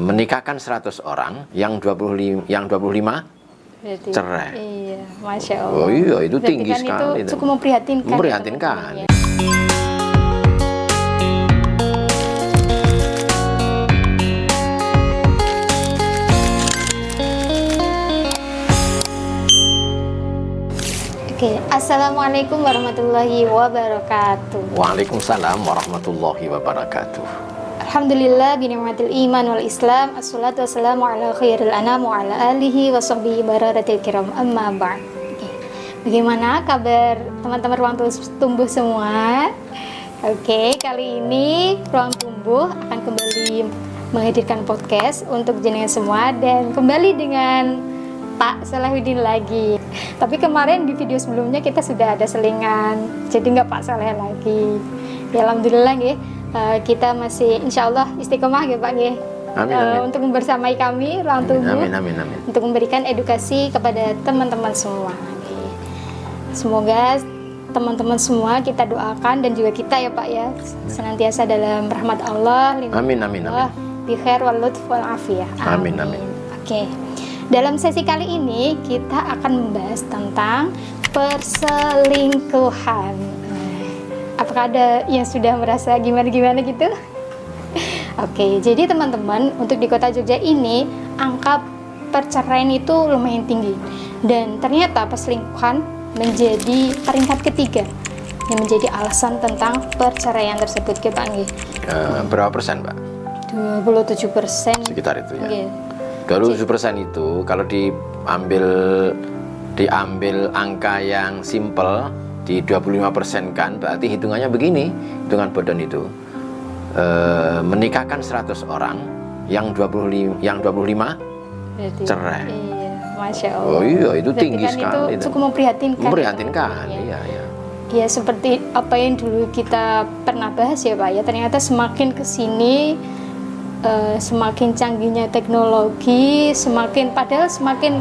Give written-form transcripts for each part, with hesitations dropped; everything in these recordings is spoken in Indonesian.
menikahkan 100 orang, yang 25 Berarti, cerai. Iya, Masya Allah. Oh iya, itu Berarti tinggi kan sekali. Itu cukup memprihatinkan. Memprihatinkan. Ya, Oke, Assalamualaikum warahmatullahi wabarakatuh. Waalaikumsalam warahmatullahi wabarakatuh. Alhamdulillah binikmatil iman wal islam. Assalatu wassalamu ala khairil anam wa ala alihi wa sahbihi bararatil kiram, amma ba'd. Oke. Bagaimana kabar teman-teman Ruang Tumbuh semua? Oke, kali ini Ruang Tumbuh akan kembali menghadirkan podcast untuk jenengan semua dan kembali dengan Pak Salahuddin lagi. Tapi kemarin di video sebelumnya kita sudah ada selingan, jadi nggak Pak Saleh lagi. Ya alhamdulillah ya, kita masih insya Allah istiqomah ya Pak ya. Amin, amin. Untuk membersamai kami Ruang Tumbuh. Amin, amin, amin. Untuk memberikan edukasi kepada teman-teman semua. Semoga teman-teman semua kita doakan dan juga kita ya Pak ya senantiasa dalam rahmat Allah. Amin, amin, amin. Bi khair wal lutf wal afiyah. Amin, amin. Oke. Dalam sesi kali ini kita akan membahas tentang perselingkuhan. Apakah ada yang sudah merasa gimana-gimana gitu? Oke, jadi teman-teman, untuk di kota Jogja ini angka perceraian itu lumayan tinggi. Dan ternyata perselingkuhan menjadi peringkat ketiga yang menjadi alasan tentang perceraian tersebut. Pak Anggi. Berapa persen, Mbak? 27%. Sekitar itu ya. Okay. 27% itu kalau diambil angka yang simple di 25% kan, berarti hitungannya begini, hitungan bodon itu menikahkan 100 orang, yang 25 Berarti, cerai. Iya, Masya Allah. Oh iya, itu Berarti tinggi kan sekali. Itu cukup memprihatinkan. Memprihatinkan, ya. iya, iya. Ya seperti apa yang dulu kita pernah bahas ya Pak ya, ternyata semakin kesini semakin canggihnya teknologi, padahal semakin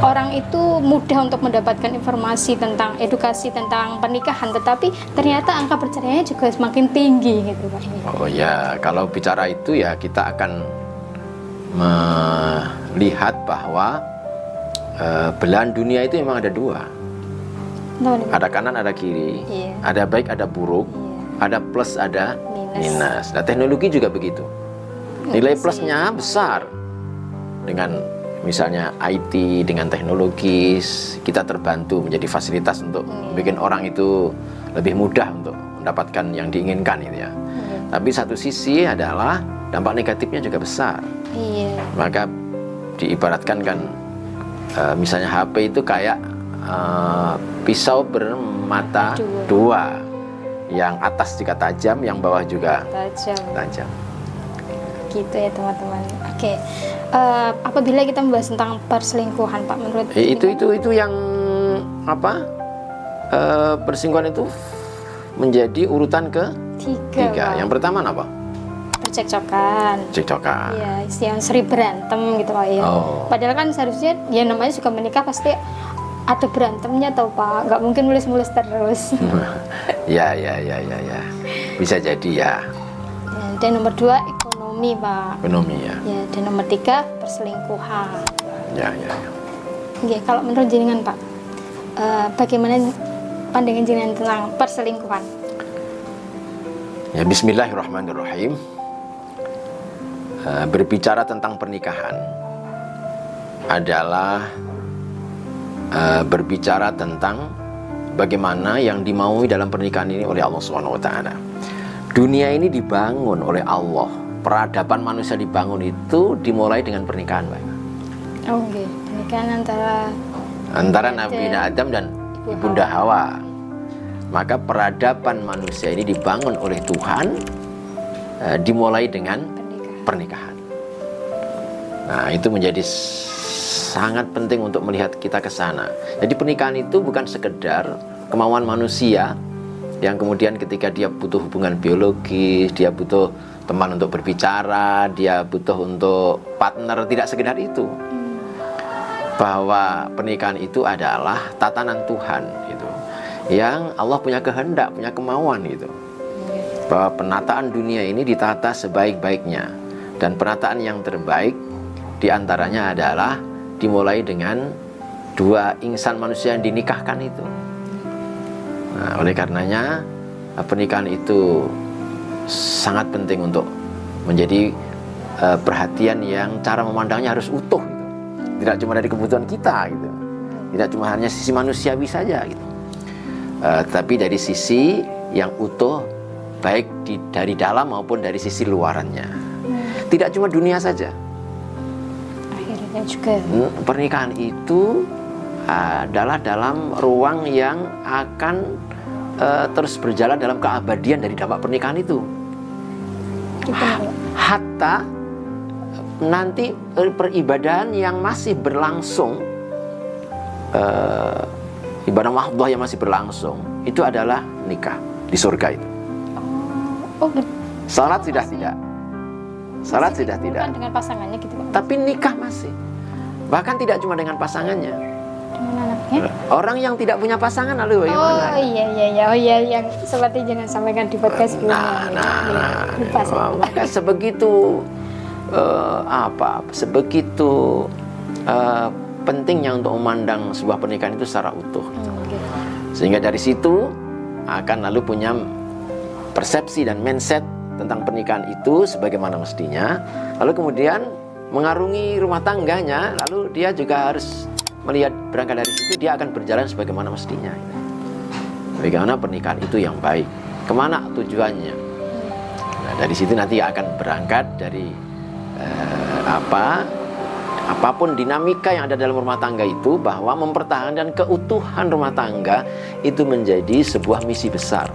orang itu mudah untuk mendapatkan informasi tentang edukasi tentang pernikahan, tetapi ternyata angka perceraiannya juga semakin tinggi gitu Pak. Oh ya, kalau bicara itu ya kita akan melihat bahwa belahan dunia itu memang ada dua. Ada kanan, ada kiri, Iya. ada baik, ada buruk, Iya. ada plus, ada minus. Nah, teknologi juga begitu. Nilai plusnya besar dengan misalnya IT, dengan teknologi kita terbantu menjadi fasilitas untuk bikin orang itu lebih mudah untuk mendapatkan yang diinginkan gitu ya. Tapi satu sisi adalah dampak negatifnya juga besar. Iya. Maka diibaratkan kan misalnya HP itu kayak pisau bermata dua, yang atas juga tajam, yang bawah juga tajam. Gitu ya teman-teman. Oke. Apabila kita membahas tentang perselingkuhan Pak, menurut itu yang apa? Perselingkuhan itu menjadi urutan ketiga. Yang pertama apa? Percekcokan. Iya, yang sering berantem gitu Pak ya. Oh. Padahal kan seharusnya ya namanya juga menikah pasti ada berantemnya tau Pak, nggak mungkin mulus-mulus terus. Ya. Bisa jadi ya. Dan nomor 2 ekonomi Pak. Ekonomi ya. Ya, dan nomor 3 perselingkuhan. Ya. Oke, kalau menurut jenengan Pak, bagaimana pandangan jenengan tentang perselingkuhan? Ya, bismillahirrahmanirrahim. Berbicara tentang pernikahan adalah berbicara tentang bagaimana yang dimaui dalam pernikahan ini oleh Allah Subhanahu wa taala. Dunia ini dibangun oleh Allah. Peradaban manusia dibangun itu dimulai dengan pernikahan, Pak. Oke, pernikahan antara Nabi Adam dan Ibunda Hawa. Maka peradaban manusia ini dibangun oleh Tuhan, dimulai dengan pernikahan. Nah, itu menjadi sangat penting untuk melihat kita ke sana. Jadi pernikahan itu bukan sekedar kemauan manusia yang kemudian ketika dia butuh hubungan biologis, dia butuh teman untuk berbicara, dia butuh untuk partner, tidak sekedar itu. Bahwa pernikahan itu adalah tatanan Tuhan gitu. Yang Allah punya kehendak, punya kemauan gitu. Bahwa penataan dunia ini ditata sebaik-baiknya. Dan penataan yang terbaik diantaranya adalah dimulai dengan dua insan manusia yang dinikahkan itu. Nah, oleh karenanya pernikahan itu sangat penting untuk menjadi perhatian yang cara memandangnya harus utuh gitu. Tidak cuma dari kebutuhan kita gitu. Tidak cuma hanya sisi manusiawi saja gitu. Tapi dari sisi yang utuh, baik dari dalam maupun dari sisi luarannya. Tidak cuma dunia saja. Akhirnya juga Pernikahan itu adalah dalam ruang yang akan terus berjalan dalam keabadian dari dampak pernikahan itu. Hatta nanti peribadahan yang masih berlangsung, ibadah mahdhah yang masih berlangsung, itu adalah nikah di surga itu. Salat sudah tidak. Salat sudah tidak. Dengan pasangannya gitu kan. Tapi nikah masih. Bahkan tidak cuma dengan pasangannya. Dengan anaknya. Orang yang tidak punya pasangan lalu bagaimana? Oh iya yang seperti jangan sampaikan di podcast sebelumnya. Lupa saya. Maka sebegitu sebegitu pentingnya untuk memandang sebuah pernikahan itu secara utuh. Sehingga dari situ akan lalu punya persepsi dan mindset tentang pernikahan itu sebagaimana mestinya, lalu kemudian mengarungi rumah tangganya, lalu dia juga harus melihat, berangkat dari situ dia akan berjalan sebagaimana mestinya. Bagaimana pernikahan itu yang baik, kemana tujuannya. Nah, dari situ nanti akan berangkat dari apapun dinamika yang ada dalam rumah tangga itu, bahwa mempertahankan keutuhan rumah tangga itu menjadi sebuah misi besar.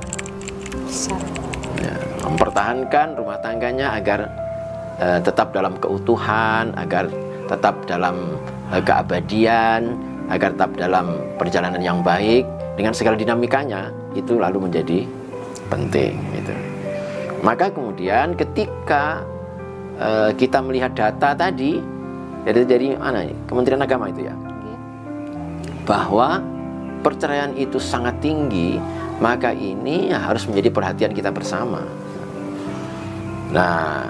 Mempertahankan rumah tangganya agar tetap dalam keutuhan, agar tetap dalam keabadian, agar tetap dalam perjalanan yang baik dengan segala dinamikanya, itu lalu menjadi penting gitu. Maka kemudian ketika kita melihat data tadi dari mana ini? Kementerian Agama itu ya, bahwa perceraian itu sangat tinggi, maka ini harus menjadi perhatian kita bersama. Nah,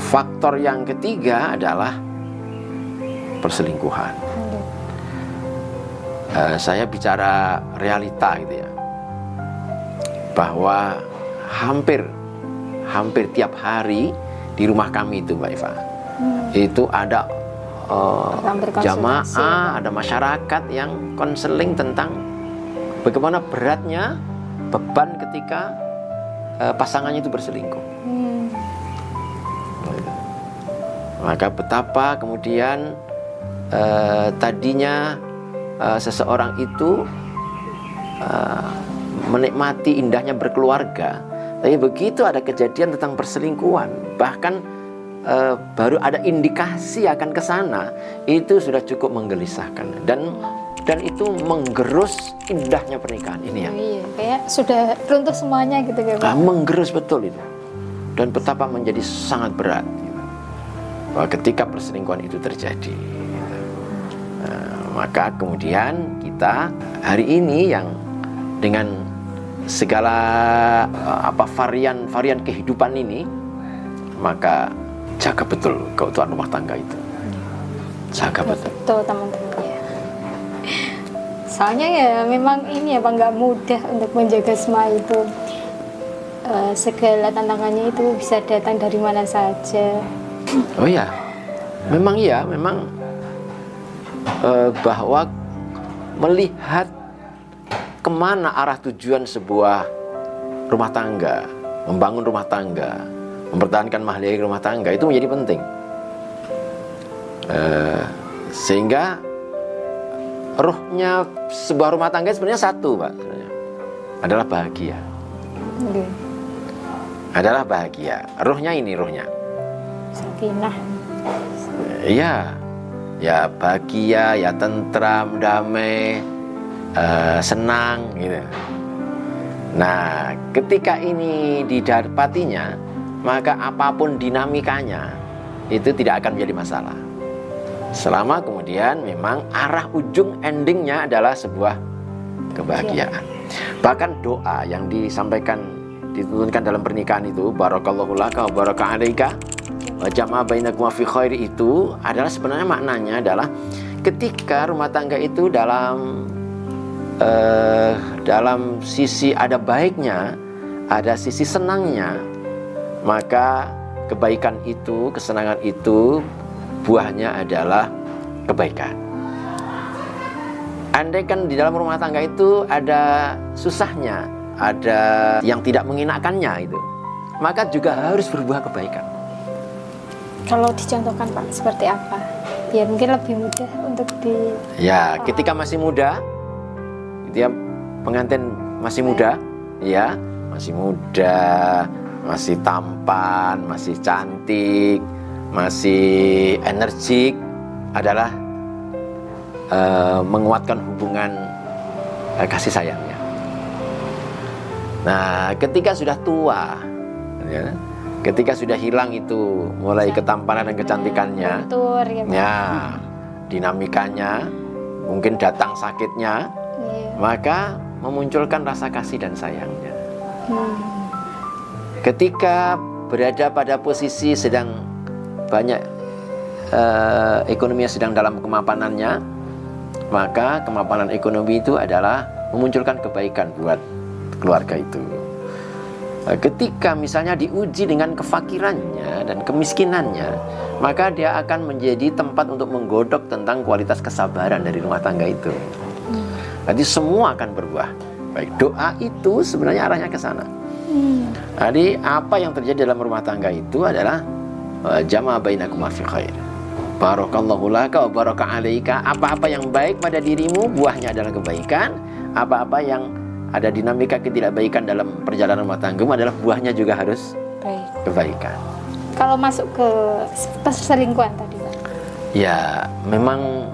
faktor yang ketiga adalah perselingkuhan. Saya bicara realita gitu ya, bahwa hampir tiap hari di rumah kami itu Mbak Eva, itu ada jamaah, ada masyarakat yang konseling tentang bagaimana beratnya beban ketika pasangannya itu berselingkuh. Maka betapa kemudian tadinya seseorang itu menikmati indahnya berkeluarga, tapi begitu ada kejadian tentang perselingkuhan, bahkan baru ada indikasi akan ke sana, itu sudah cukup menggelisahkan dan itu menggerus indahnya pernikahan ini ya. Iya, kayak sudah runtuh semuanya gitu kan. Menggerus betul itu. Dan betapa menjadi sangat berat gitu, bahwa ketika perselingkuhan itu terjadi. Maka kemudian kita hari ini yang dengan segala varian kehidupan ini, maka jaga betul keutuhan rumah tangga itu. Jaga betul. Betul teman-teman ya. Soalnya ya memang ini ya Pak, nggak mudah untuk menjaga semua itu. Segala tantangannya itu bisa datang dari mana saja. Oh ya, memang bahwa melihat kemana arah tujuan sebuah rumah tangga, membangun rumah tangga, mempertahankan mahligai rumah tangga itu menjadi penting. Sehingga ruhnya sebuah rumah tangga sebenarnya satu, Pak, adalah bahagia. Adalah bahagia. Ruhnya ini ruhnya. Sakinah. Iya. Ya bahagia, ya tentram, damai, senang gitu. Nah, ketika ini didapatinya, maka apapun dinamikanya itu tidak akan menjadi masalah. Selama kemudian memang arah ujung endingnya adalah sebuah kebahagiaan. Bahkan doa yang disampaikan dituntunkan dalam pernikahan itu, barakallahu laka wa baraka alaika wa jama'a bainakum fi khair, itu adalah sebenarnya maknanya adalah ketika rumah tangga itu dalam sisi ada baiknya, ada sisi senangnya, maka kebaikan itu, kesenangan itu buahnya adalah kebaikan. Andai kan di dalam rumah tangga itu ada susahnya, ada yang tidak mengenakannya itu, maka juga harus berbuah kebaikan. Kalau dicontohkan Pak, seperti apa? Biar mungkin lebih mudah untuk Ya, ketika masih muda, dia pengantin masih muda, ya, masih tampan, masih cantik, masih energik, adalah menguatkan hubungan kasih sayangnya. Nah, ketika sudah tua, ya, ketika sudah hilang itu mulai ketampanan dan kecantikannya, lentur, ya, ya, dinamikanya, mungkin datang sakitnya, maka memunculkan rasa kasih dan sayangnya. Ketika berada pada posisi sedang banyak ekonominya sedang dalam kemapanannya, maka kemapanan ekonomi itu adalah memunculkan kebaikan buat keluarga itu. Ketika misalnya diuji dengan kefakirannya dan kemiskinannya, maka dia akan menjadi tempat untuk menggodok tentang kualitas kesabaran dari rumah tangga itu. Jadi semua akan berbuah baik. Doa itu sebenarnya arahnya ke sana. Jadi apa yang terjadi dalam rumah tangga itu adalah jama'a bainakum fi khair. Barakallahu laka wa baraka alaika. Apa-apa yang baik pada dirimu, buahnya adalah kebaikan. Apa-apa yang ada dinamika ketidakbaikan dalam perjalanan rumah tanggamu adalah buahnya juga harus kebaikan. Kalau masuk ke perselingkuhan tadi Pak? Ya, memang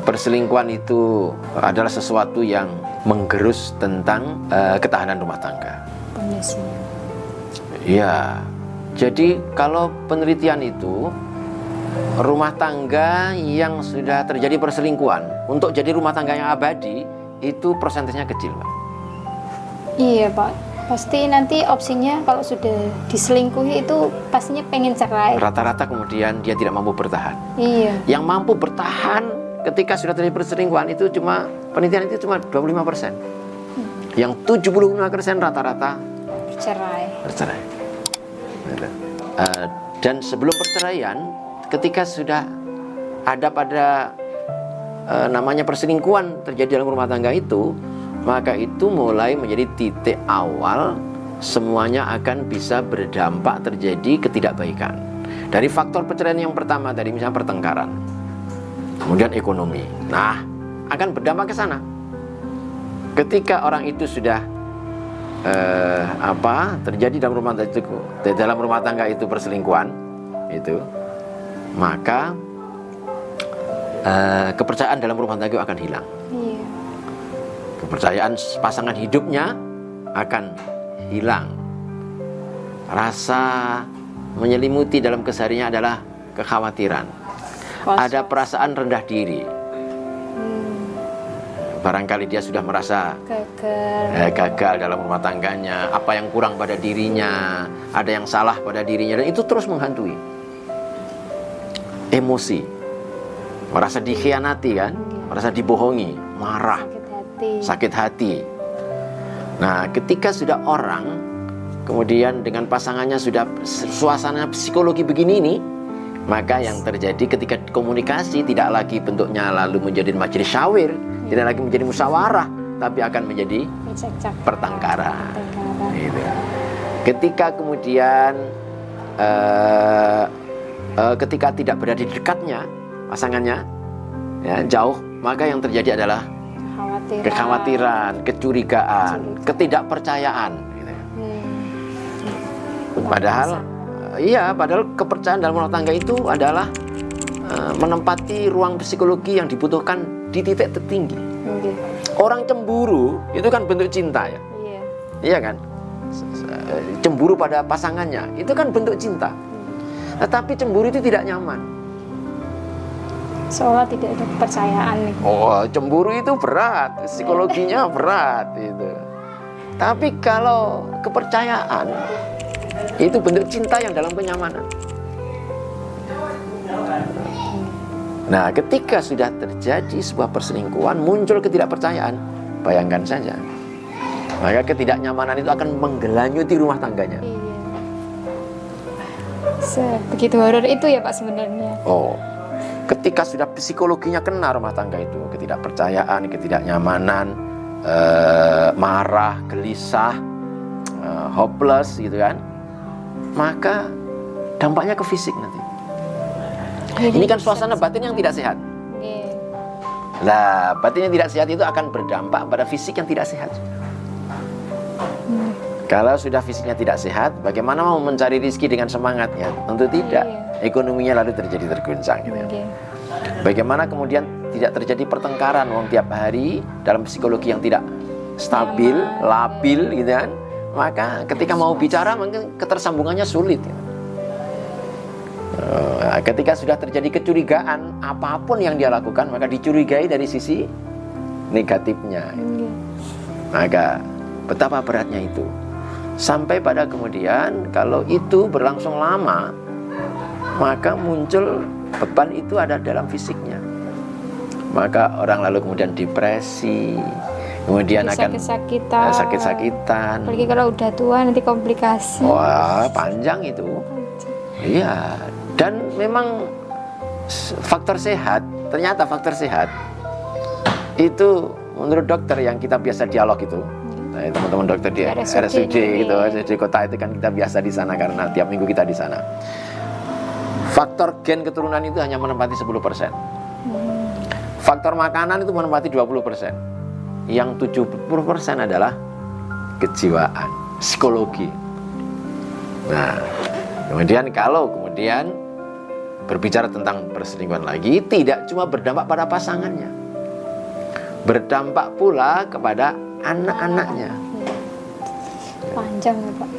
perselingkuhan itu adalah sesuatu yang menggerus tentang ketahanan rumah tangga. Kondisinya. Ya, jadi kalau penelitian itu, rumah tangga yang sudah terjadi perselingkuhan untuk jadi rumah tangga yang abadi itu persentasenya kecil, Pak. Iya, Pak. Pasti nanti opsinya kalau sudah diselingkuhi itu pastinya pengen cerai. Rata-rata kemudian dia tidak mampu bertahan. Iya. Yang mampu bertahan ketika sudah terjadi perselingkuhan itu cuma, penelitian itu cuma 25%. Yang 75% rata-rata bercerai. Dan sebelum perceraian, ketika sudah ada pada namanya perselingkuhan terjadi dalam rumah tangga itu, maka itu mulai menjadi titik awal semuanya akan bisa berdampak terjadi ketidakbaikan. Dari faktor perceraian yang pertama tadi, misalnya pertengkaran, kemudian ekonomi, nah akan berdampak ke sana. Ketika orang itu sudah terjadi dalam rumah tangga itu perselingkuhan itu, maka kepercayaan dalam rumah tangga akan hilang. Iya. Kepercayaan pasangan hidupnya akan hilang. Rasa menyelimuti dalam kesehariannya adalah kekhawatiran. Ada perasaan rendah diri. Barangkali dia sudah merasa gagal dalam rumah tangganya, apa yang kurang pada dirinya, ada yang salah pada dirinya, dan itu terus menghantui. Emosi, merasa dikhianati kan, merasa dibohongi, marah, sakit hati. Nah, ketika sudah orang kemudian dengan pasangannya sudah suasana psikologi begini ini, maka yang terjadi ketika komunikasi tidak lagi bentuknya lalu menjadi majelis syawir, tidak lagi menjadi musyawarah, tapi akan menjadi pertengkaran. Gitu. Ketika kemudian ketika tidak berada di dekatnya pasangannya, ya, jauh, maka yang terjadi adalah kekhawatiran, kecurigaan, ketidakpercayaan. Gitu. Padahal kepercayaan dalam rumah tangga itu adalah menempati ruang psikologi yang dibutuhkan di titik tertinggi. Orang cemburu itu kan bentuk cinta ya. Iya kan? Cemburu pada pasangannya itu kan bentuk cinta. Tetapi cemburu itu tidak nyaman. Seolah tidak ada kepercayaan nih. Oh, cemburu itu berat, psikologinya berat itu. Tapi kalau kepercayaan itu bentuk cinta yang dalam kenyamanan. Nah, ketika sudah terjadi sebuah perselingkuhan, muncul ketidakpercayaan, bayangkan saja. Maka ketidaknyamanan itu akan menggelanyuti rumah tangganya. Begitu horor itu ya Pak sebenarnya. Oh, ketika sudah psikologinya kena rumah tangga itu, ketidakpercayaan, ketidaknyamanan, marah, gelisah, hopeless gitu kan, maka dampaknya ke fisik nanti. Ini kan suasana batin yang tidak sehat. Nah, batin yang tidak sehat itu akan berdampak pada fisik yang tidak sehat. Kalau sudah fisiknya tidak sehat, bagaimana mau mencari rezeki dengan semangatnya? Tentu tidak. Ekonominya lalu terjadi terguncang gitu. Bagaimana kemudian tidak terjadi pertengkaran tiap hari dalam psikologi yang tidak stabil, labil gitu kan? Maka ketika mau bicara mungkin ketersambungannya sulit. Ketika sudah terjadi kecurigaan apapun yang dia lakukan, maka dicurigai dari sisi negatifnya. Maka betapa beratnya itu. Sampai pada kemudian kalau itu berlangsung lama, maka muncul beban itu ada dalam fisiknya. Maka orang lalu kemudian depresi, kemudian akan sakit-sakitan. Apalagi kalau udah tua nanti komplikasi. Wah, panjang itu. Iya, dan memang faktor sehat, ternyata faktor sehat itu menurut dokter yang kita biasa dialog itu. Nah, teman-teman dokter di RSUD gitu, di kota itu kan kita biasa di sana karena tiap minggu kita di sana. Faktor gen keturunan itu hanya menempati 10%. Faktor makanan itu menempati 20%. Yang 70% adalah kejiwaan, psikologi. Nah, kemudian kalau kemudian berbicara tentang perselingkuhan lagi, tidak cuma berdampak pada pasangannya, berdampak pula kepada anak-anaknya. Panjang ya Pak.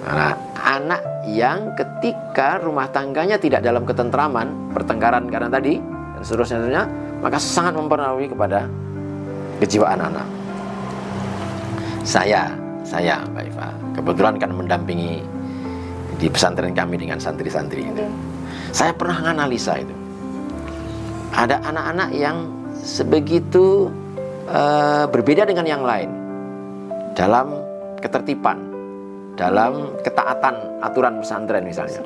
Nah, anak yang ketika rumah tangganya tidak dalam ketentraman, pertengkaran karena tadi dan seterusnya, maka sangat mempengaruhi kepada kejiwaan anak. Saya Mbak Eva, kebetulan kan mendampingi di pesantren kami dengan santri-santri itu. Saya pernah menganalisa itu. Ada anak-anak yang sebegitu berbeda dengan yang lain dalam ketertiban, dalam ketaatan aturan pesantren misalnya.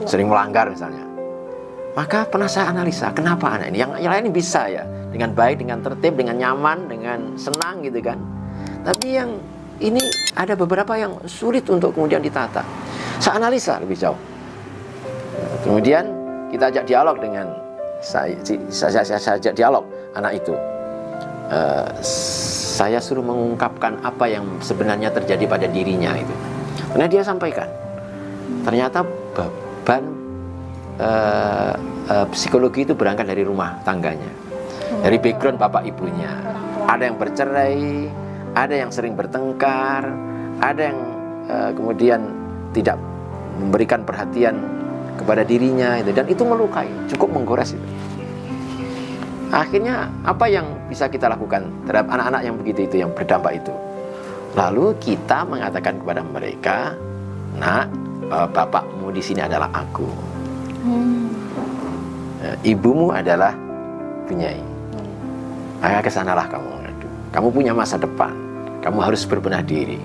Sering melanggar misalnya. Maka pernah saya analisa, kenapa anak ini? Yang lain bisa ya, dengan baik, dengan tertib, dengan nyaman, dengan senang gitu kan. Tapi yang ini ada beberapa yang sulit untuk kemudian ditata. Saya analisa lebih jauh. Kemudian kita ajak dialog dengan saya ajak dialog anak itu. Saya suruh mengungkapkan apa yang sebenarnya terjadi pada dirinya itu. Karena dia sampaikan, ternyata beban psikologi itu berangkat dari rumah tangganya, dari background bapak ibunya. Ada yang bercerai, ada yang sering bertengkar, ada yang kemudian tidak memberikan perhatian kepada dirinya itu, dan itu melukai, cukup menggores itu. Akhirnya apa yang bisa kita lakukan terhadap anak-anak yang begitu itu, yang berdampak itu? Lalu kita mengatakan kepada mereka, nak, bapakmu di sini adalah aku, ibumu adalah Bunyai. Maka kesanalah kamu. Kamu punya masa depan. Kamu harus berbenah diri.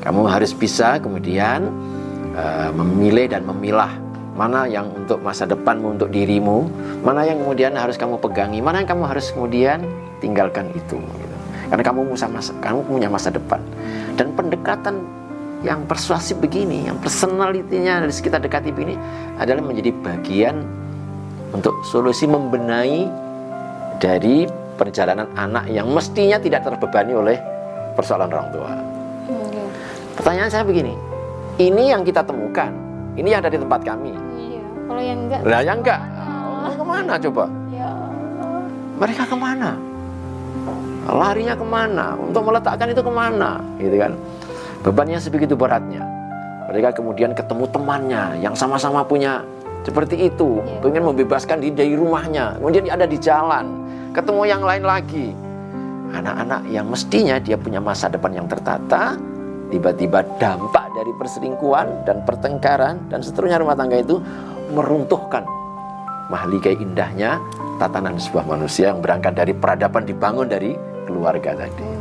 Kamu harus bisa kemudian memilih dan memilah mana yang untuk masa depanmu, untuk dirimu, mana yang kemudian harus kamu pegangi, mana yang kamu harus kemudian tinggalkan itu gitu. Karena kamu punya masa depan. Dan pendekatan yang persuasif begini, yang personalitinya dari kita dekati ini adalah menjadi bagian untuk solusi membenahi dari perjalanan anak yang mestinya tidak terbebani oleh persoalan orang tua. Pertanyaan saya begini, ini yang kita temukan, ini yang ada di tempat kami. Kalau yang enggak, lah yang enggak, kemana coba? Mereka kemana? Larinya kemana? Untuk meletakkan itu kemana? Gitu kan? Bebannya sebegitu beratnya. Mereka kemudian ketemu temannya yang sama-sama punya seperti itu, pengen membebaskan diri dari rumahnya. Kemudian ada di jalan, ketemu yang lain lagi. anak-anak yang mestinya dia punya masa depan yang tertata, tiba-tiba dampak dari perselingkuhan dan pertengkaran dan seterusnya rumah tangga itu meruntuhkan mahligai indahnya tatanan sebuah manusia yang berangkat dari peradaban dibangun dari keluarga tadi.